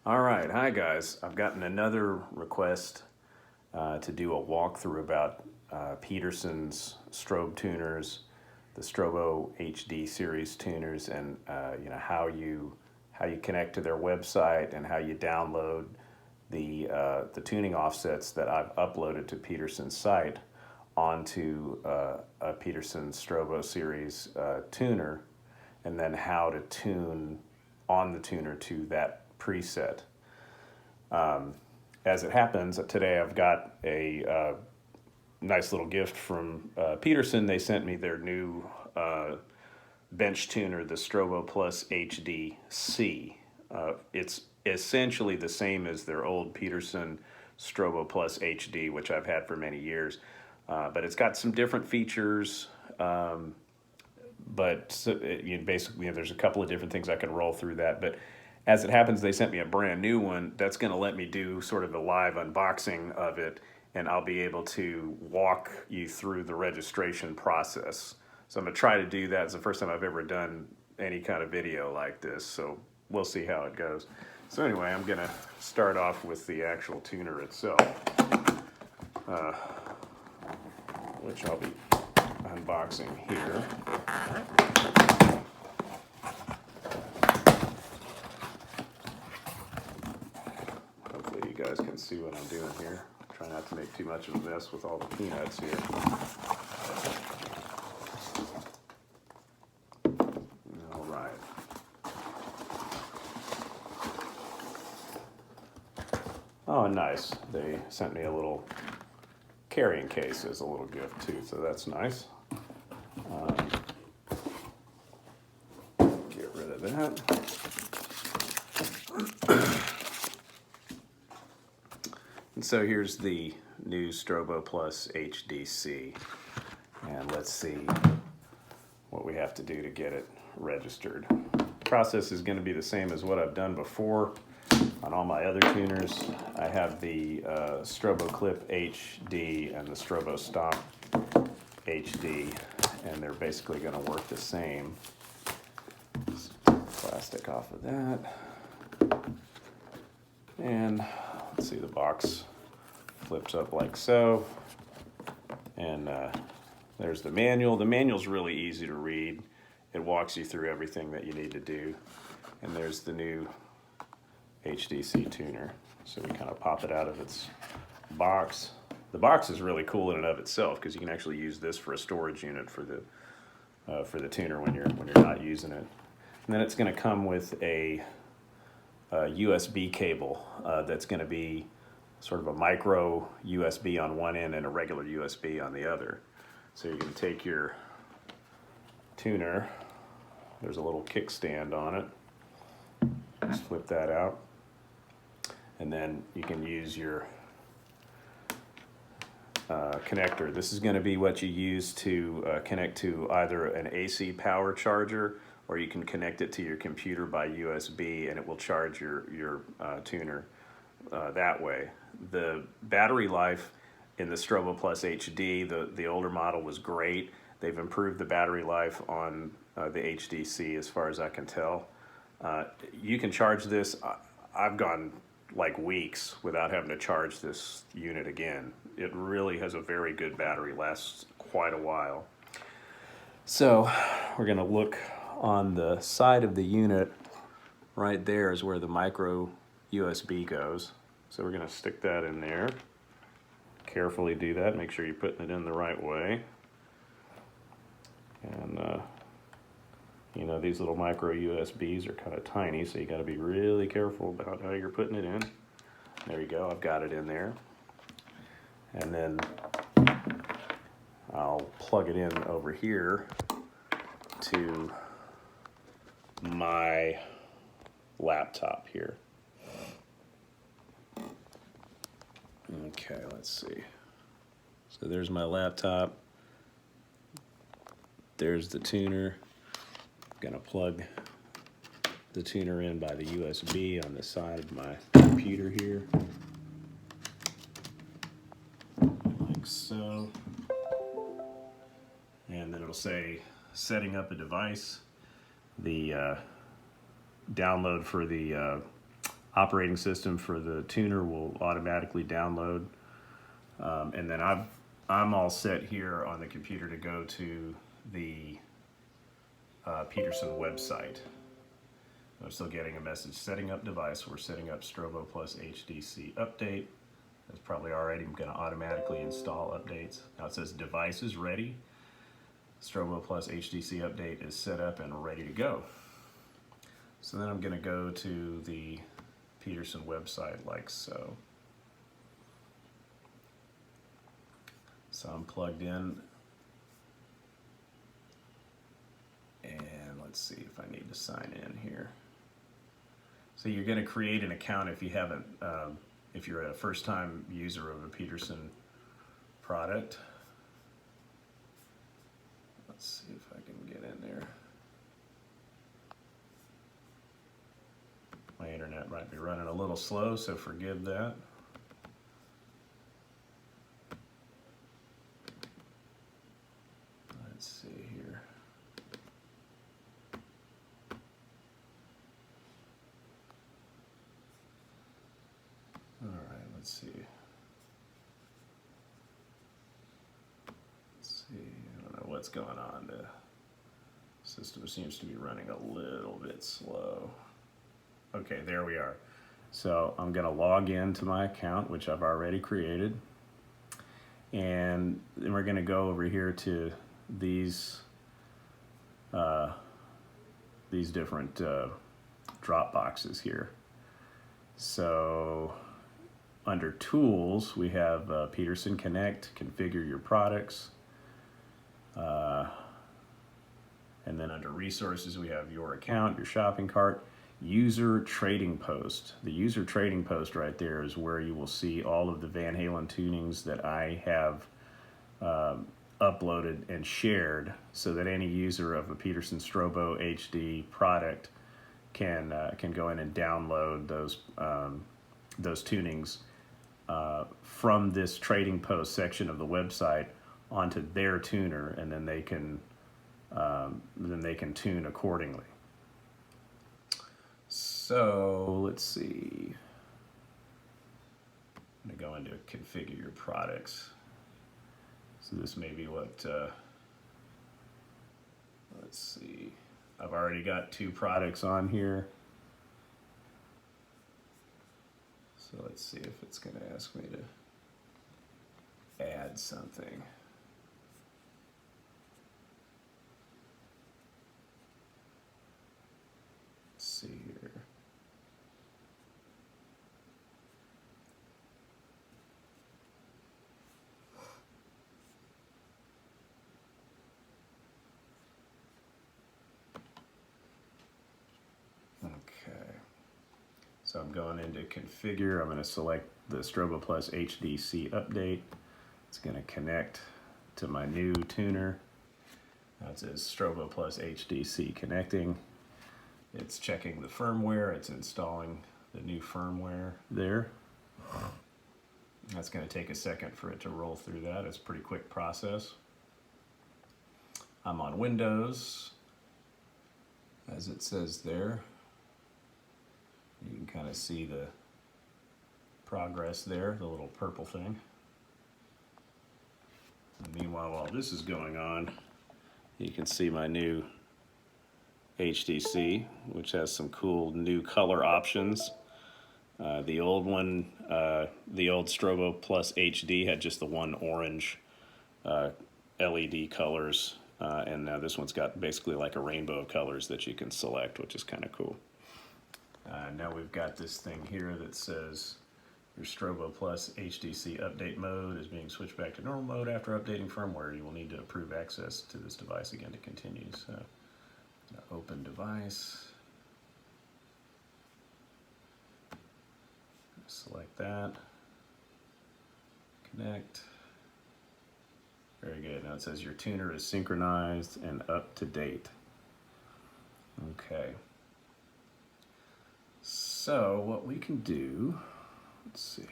All right, hi guys. I've gotten another request to do a walkthrough about Peterson's strobe tuners, the Strobo HD series tuners, and how you connect to their website and how you download the tuning offsets that I've uploaded to Peterson's site onto a Peterson Strobo series tuner, and then how to tune on the tuner to that preset. As it happens, today I've got a nice little gift from Peterson. They sent me their new bench tuner, the Strobo Plus HDC. It's essentially the same as their old Peterson Strobo Plus HD, which I've had for many years. But it's got some different features. Basically, there's a couple of different things I can roll through that. But as it happens, they sent me a brand new one that's going to let me do sort of a live unboxing of it, and I'll be able to walk you through the registration process. So I'm going to try to do that. It's the first time I've ever done any kind of video like this, so we'll see how it goes. So anyway, I'm going to start off with the actual tuner itself, which I'll be unboxing here. Hopefully you guys can see what I'm doing here. Try not to make too much of a mess with all the peanuts here. All right. Oh, nice. They sent me a little carrying case as a little gift too, so that's nice. Get rid of that. And so here's the new Strobo Plus HDC, and let's see what we have to do to get it registered. The process is going to be the same as what I've done before on all my other tuners. I have the Strobo Clip HD and the Strobo Stock HD, and they're basically going to work the same. Just plastic off of that, and let's see, the box flips up like so, and there's the manual. The manual's really easy to read. It walks you through everything that you need to do, and there's the new HDC tuner. So we kind of pop it out of its box. The box is really cool in and of itself because you can actually use this for a storage unit for the tuner when you're not using it. And then it's going to come with a USB cable that's going to be sort of a micro USB on one end and a regular USB on the other. So you can take your tuner, there's a little kickstand on it, just flip that out, and then you can use your connector. This is going to be what you use to connect to either an AC power charger, or you can connect it to your computer by USB, and it will charge your tuner that way. The battery life in the Strobo Plus HD, the older model, was great. They've improved the battery life on the HDC as far as I can tell. You can charge this. I've gone like weeks without having to charge this unit again. It really has a very good battery, lasts quite a while. So we're going to look on the side of the unit. Right there is where the micro USB goes. So we're going to stick that in there. Carefully do that. Make sure you're putting it in the right way. And these little micro USBs are kind of tiny, so you got to be really careful about how you're putting it in. There you go. I've got it in there. And then I'll plug it in over here to my laptop here. Okay, let's see. So there's my laptop. There's the tuner. I'm gonna plug the tuner in by the USB on the side of my computer here, like so. And then it'll say setting up a device. The download for the operating system for the tuner will automatically download. And then I'm all set here on the computer to go to the Peterson website. I'm still getting a message, setting up device. We're setting up Strobo plus HDC update. That's probably already going to automatically install updates. Now it says device is ready. Strobo plus HDC update is set up and ready to go. So then I'm going to go to the Peterson website like so. So I'm plugged in. And let's see if I need to sign in here. So you're going to create an account if you haven't, if you're a first-time user of a Peterson product. Let's see if I can get in there. My internet might be running a little slow, so forgive that. Let's see here. All right, let's see. I don't know what's going on. The system seems to be running a little bit slow. Okay, there we are. So I'm going to log into my account, which I've already created. And then we're going to go over here to these different drop boxes here. So under Tools, we have Peterson Connect, Configure Your Products. And then under Resources, we have Your Account, Your Shopping Cart, User Trading Post. The User Trading Post right there is where you will see all of the Van Halen tunings that I have uploaded and shared so that any user of a Peterson Strobo HD product can go in and download those tunings from this Trading Post section of the website onto their tuner, and then they can tune accordingly. So let's see. I'm going to go into Configure Your Products. So this may be what, let's see. I've already got 2 products on here. So let's see if it's going to ask me to add something. Let's see here. So I'm going into Configure. I'm going to select the Strobo Plus HDC update. It's going to connect to my new tuner. Now it says Strobo Plus HDC connecting. It's checking the firmware. It's installing the new firmware there. That's going to take a second for it to roll through that. It's a pretty quick process. I'm on Windows, as it says there. You can kind of see the progress there, the little purple thing. And meanwhile, while this is going on, you can see my new HDC, which has some cool new color options. The old one, the old Strobo Plus HD had just the one orange LED colors, and now this one's got basically like a rainbow of colors that you can select, which is kind of cool. Now we've got this thing here that says your Strobo Plus HDC update mode is being switched back to normal mode after updating firmware. You will need to approve access to this device again to continue. So, open device. Select that. Connect. Very good. Now it says your tuner is synchronized and up to date. Okay. So what we can do, let's see.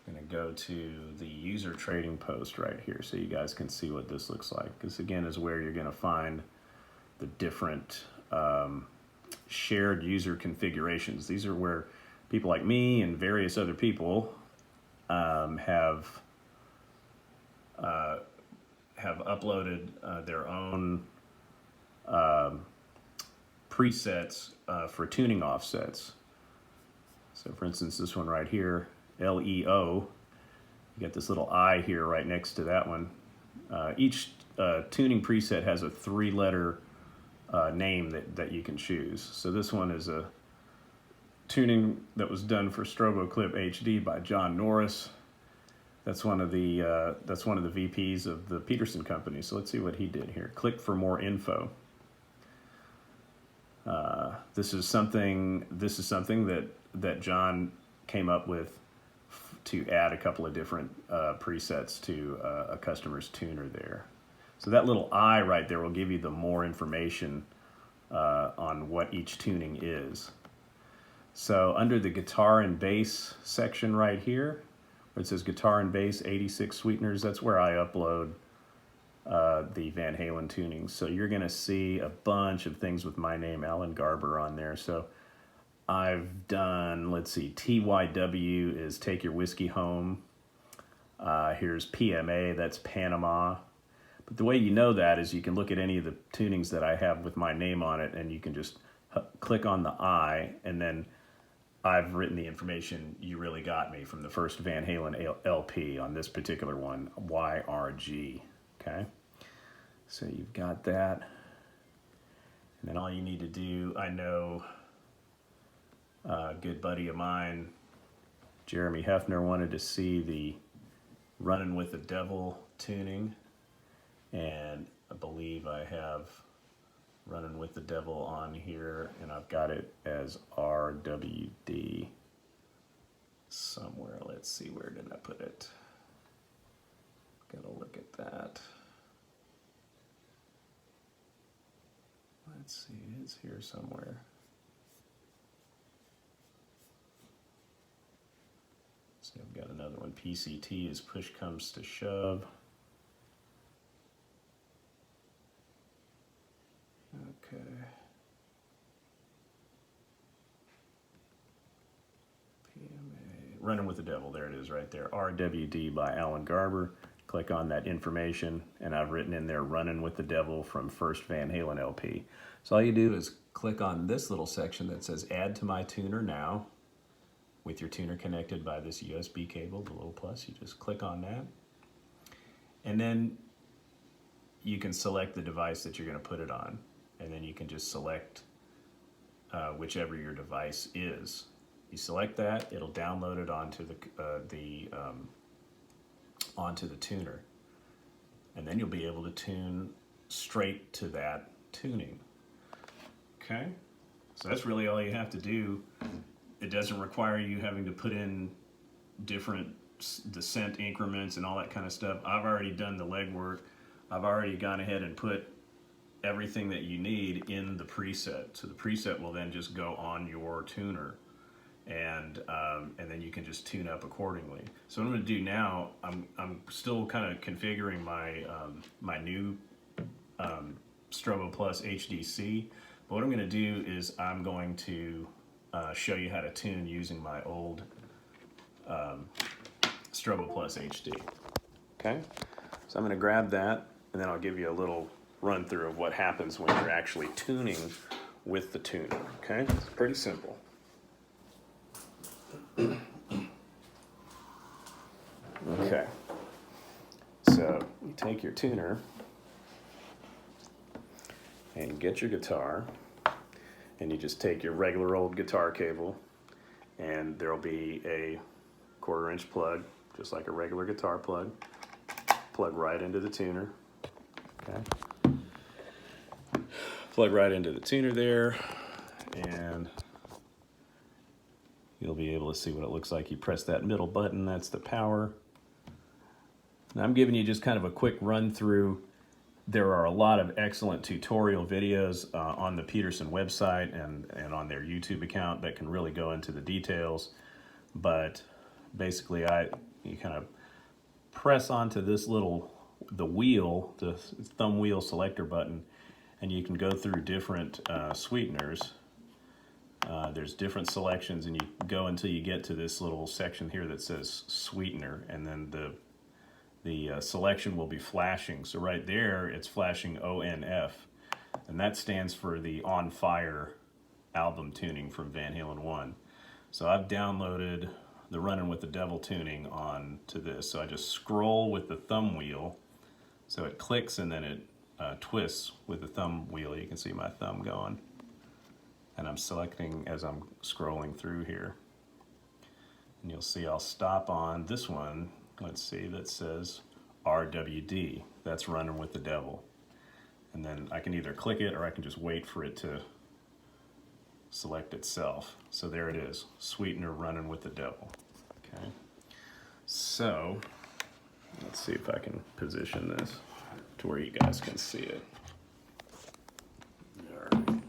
I'm going to go to the user trading post right here so you guys can see what this looks like. This again is where you're going to find the different shared user configurations. These are where people like me and various other people have uploaded their own presets for tuning offsets. So for instance, this one right here, LEO, you get this little I here right next to that one. Each tuning preset has a 3-letter name that you can choose. So this one is a tuning that was done for Strobo Clip HD by John Norris. That's one of the VPs of the Peterson company. So let's see what he did here. Click for more info. This is something that John came up with to add a couple of different presets to a customer's tuner there. So that little I right there will give you the more information on what each tuning is. So under the guitar and bass section right here, where it says guitar and bass 86 sweeteners, that's where I upload the Van Halen tunings. So you're gonna see a bunch of things with my name, Alan Garber, on there. So I've done, let's see, TYW is Take Your Whiskey Home. Here's PMA, that's Panama. But the way you know that is you can look at any of the tunings that I have with my name on it, and you can just click on the I, and then I've written the information You Really Got Me from the first Van Halen LP on this particular one, YRG, okay? So you've got that. And then all you need to do, I know a good buddy of mine, Jeremy Hefner, wanted to see the Running with the Devil tuning, and I believe I have Running with the Devil on here, and I've got it as RWD somewhere. Let's see, where did I put it? Gotta look at that. Let's see, it's here somewhere. See, I've got another one. PCT is Push Comes to Shove. Okay. PMA, Running with the Devil, there it is right there. RWD by Alan Garber. Click on that information, and I've written in there Running with the Devil from first Van Halen LP. So all you do is click on this little section that says Add to my tuner now. With your tuner connected by this USB cable, the little plus, you just click on that. And then you can select the device that you're going to put it on. And then you can just select whichever your device is. You select that, it'll download it onto the tuner. And then you'll be able to tune straight to that tuning. Okay? So that's really all you have to do. It doesn't require you having to put in different descent increments and all that kind of stuff. I've already done the legwork. I've already gone ahead and put everything that you need in the preset. So the preset will then just go on your tuner, and then you can just tune up accordingly. So what I'm going to do now, I'm still kind of configuring my my new Strobo Plus HDC. But what I'm going to do is I'm going to show you how to tune using my old Strobo Plus HD. Okay, so I'm going to grab that, and then I'll give you a little run through of what happens when you're actually tuning with the tuner. Okay, it's pretty simple. Okay, so you take your tuner and you get your guitar, and you just take your regular old guitar cable, and there'll be a 1/4-inch plug, just like a regular guitar plug, plug right into the tuner. Okay, plug right into the tuner there, and you'll be able to see what it looks like. You press that middle button, that's the power. Now I'm giving you just kind of a quick run through. There are a lot of excellent tutorial videos on the Peterson website and on their YouTube account that can really go into the details. But basically you kind of press onto this the wheel, the thumb wheel selector button, and you can go through different sweeteners. There's different selections, and you go until you get to this little section here that says sweetener, and then the selection will be flashing. So right there, it's flashing ONF, and that stands for the On Fire album tuning from Van Halen 1. So I've downloaded the Running with the Devil tuning on to this. So I just scroll with the thumb wheel, so it clicks and then it twists with the thumb wheel. You can see my thumb going, and I'm selecting as I'm scrolling through here. And you'll see I'll stop on this one, let's see, that says RWD. That's Running with the Devil. And then I can either click it or I can just wait for it to select itself. So there it is, Sweetener Running with the Devil. Okay. So let's see if I can position this to where you guys can see it. All right.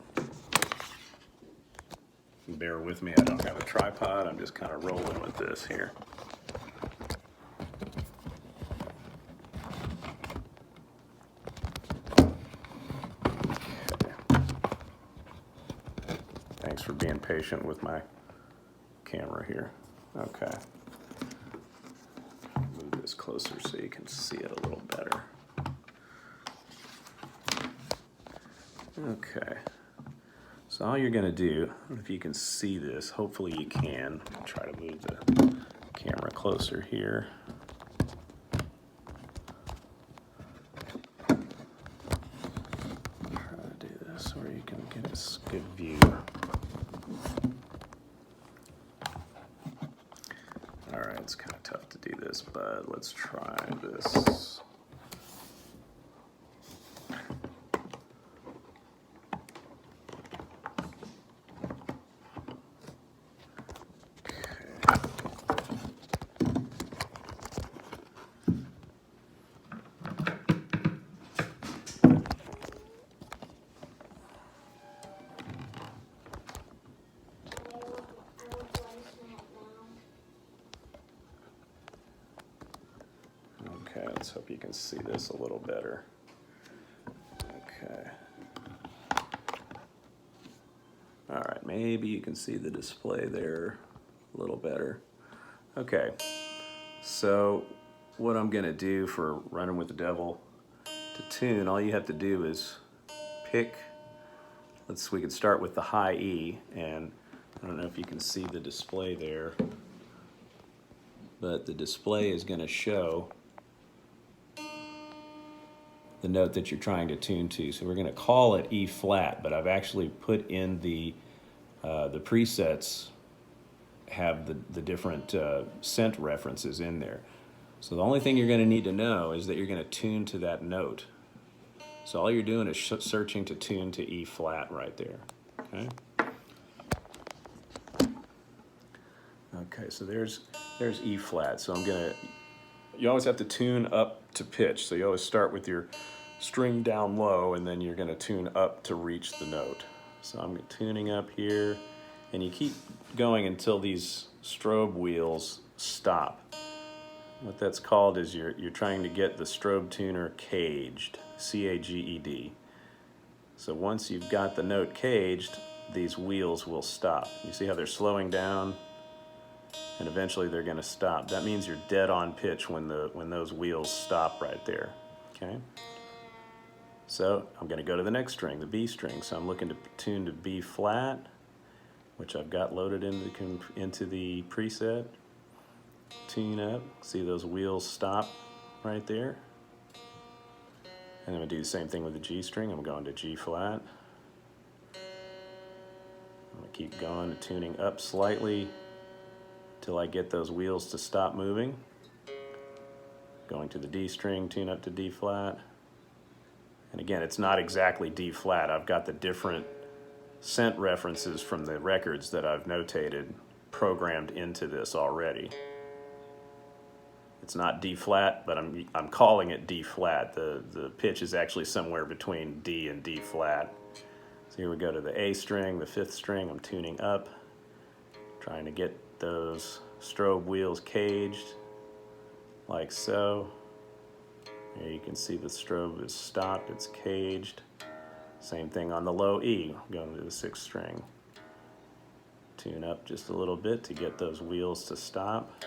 Bear with me, I don't have a tripod. I'm just kind of rolling with this here. Thanks for being patient with my camera here. Okay. Move this closer so you can see it a little better. Okay. So all you're gonna do, I don't know if you can see this, hopefully you can. I'll try to move the camera closer here. Try to do this where you can get a good view. All right, it's kind of tough to do this, but let's try this. Okay, let's hope you can see this a little better. Okay. All right, maybe you can see the display there a little better. Okay, so what I'm gonna do for Running with the Devil to tune, all you have to do is pick, we could start with the high E, and I don't know if you can see the display there, but the display is gonna show the note that you're trying to tune to. So we're going to call it E flat, but I've actually put in the presets have the different scent references in there. So the only thing you're going to need to know is that you're going to tune to that note. So all you're doing is searching to tune to E flat right there. Okay. Okay, so there's E flat. So you always have to tune up to pitch. So you always start with your string down low, and then you're going to tune up to reach the note. So I'm tuning up here, and you keep going until these strobe wheels stop. What that's called is you're trying to get the strobe tuner caged, C-A-G-E-D. So once you've got the note caged, these wheels will stop. You see how they're slowing down? And eventually they're going to stop. That means you're dead on pitch when those wheels stop right there. Okay. So I'm going to go to the next string, the B string. So I'm looking to tune to B flat, which I've got loaded into the preset. Tune up. See those wheels stop right there. And I'm going to do the same thing with the G string. I'm going to G flat. I'm going to keep going, tuning up slightly till I get those wheels to stop moving. Going to the D string, tune up to D flat. And again, it's not exactly D flat. I've got the different scent references from the records that I've notated programmed into this already. It's not D flat, but I'm calling it D flat. The pitch is actually somewhere between D and D flat. So here we go to the A string, the 5th string. I'm tuning up, trying to get those strobe wheels caged, like so. Here you can see the strobe is stopped, it's caged. Same thing on the low E, going to the 6th string. Tune up just a little bit to get those wheels to stop.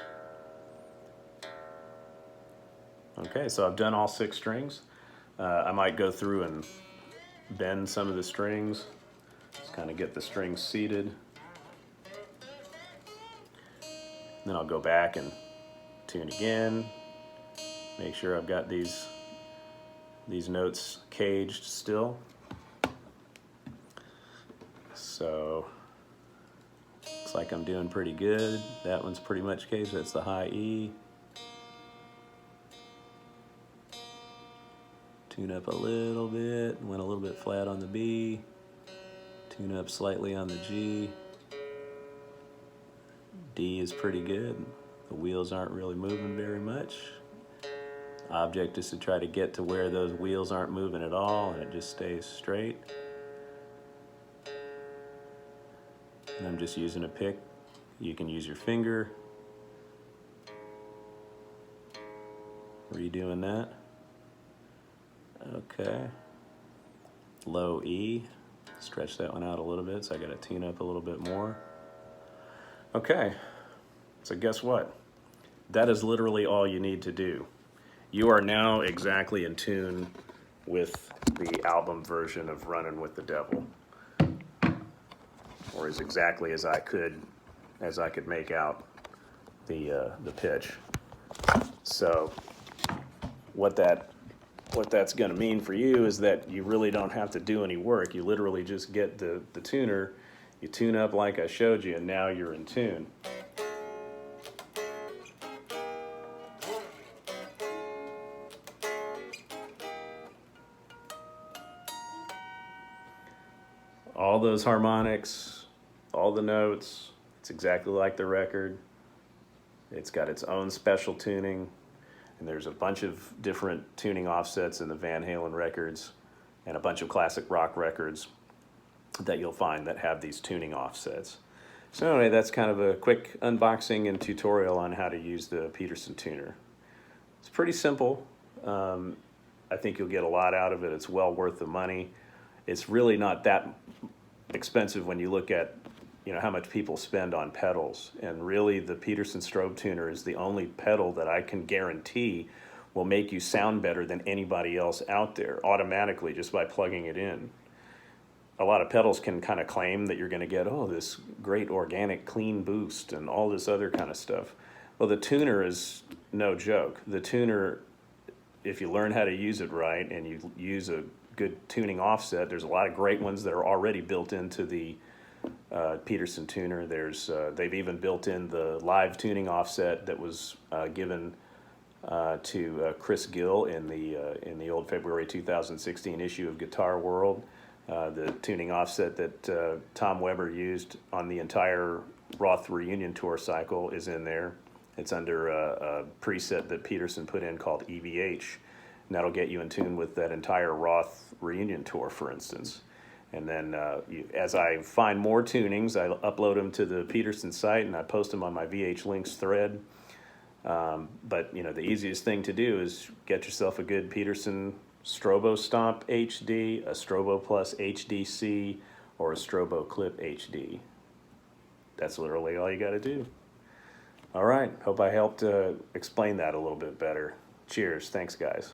Okay, so I've done all 6 strings. I might go through and bend some of the strings, just kind of get the strings seated. Then I'll go back and tune again, make sure I've got these notes caged still. So looks like I'm doing pretty good. That one's pretty much caged. That's the high E. Tune up a little bit, went a little bit flat on the B. Tune up slightly on the G. D is pretty good. The wheels aren't really moving very much. Object is to try to get to where those wheels aren't moving at all and it just stays straight. And I'm just using a pick. You can use your finger. Redoing that. Okay. Low E. Stretch that one out a little bit, so I gotta tune up a little bit more. Okay, so guess what? That is literally all you need to do. You are now exactly in tune with the album version of Runnin' with the Devil, or as exactly as I could make out the pitch. So what that's going to mean for you is that you really don't have to do any work. You literally just get the tuner, you tune up like I showed you, and now you're in tune. All those harmonics, all the notes, it's exactly like the record. It's got its own special tuning, and there's a bunch of different tuning offsets in the Van Halen records and a bunch of classic rock records that you'll find that have these tuning offsets. So anyway, that's kind of a quick unboxing and tutorial on how to use the Peterson tuner. It's pretty simple. I think you'll get a lot out of it. It's well worth the money. It's really not that expensive when you look at how much people spend on pedals, and really the Peterson Strobo tuner is the only pedal that I can guarantee will make you sound better than anybody else out there automatically just by plugging it in. A lot of pedals can kind of claim that you're going to get this great organic clean boost and all this other kind of stuff. Well, the tuner is no joke. The tuner, if you learn how to use it right and you use a good tuning offset, there's a lot of great ones that are already built into the Peterson tuner. They've even built in the live tuning offset that was given to Chris Gill in the old February 2016 issue of Guitar World. The tuning offset that Tom Weber used on the entire Roth reunion tour cycle is in there. It's under a preset that Peterson put in called EVH, and that'll get you in tune with that entire Roth reunion tour, for instance. And then as I find more tunings, I upload them to the Peterson site and I post them on my VH Links thread. But the easiest thing to do is get yourself a good Peterson Strobo Stomp HD, a Strobo Plus HDC, or a Strobo Clip HD. That's literally all you got to do. All right, hope I helped explain that a little bit better. Cheers, thanks guys.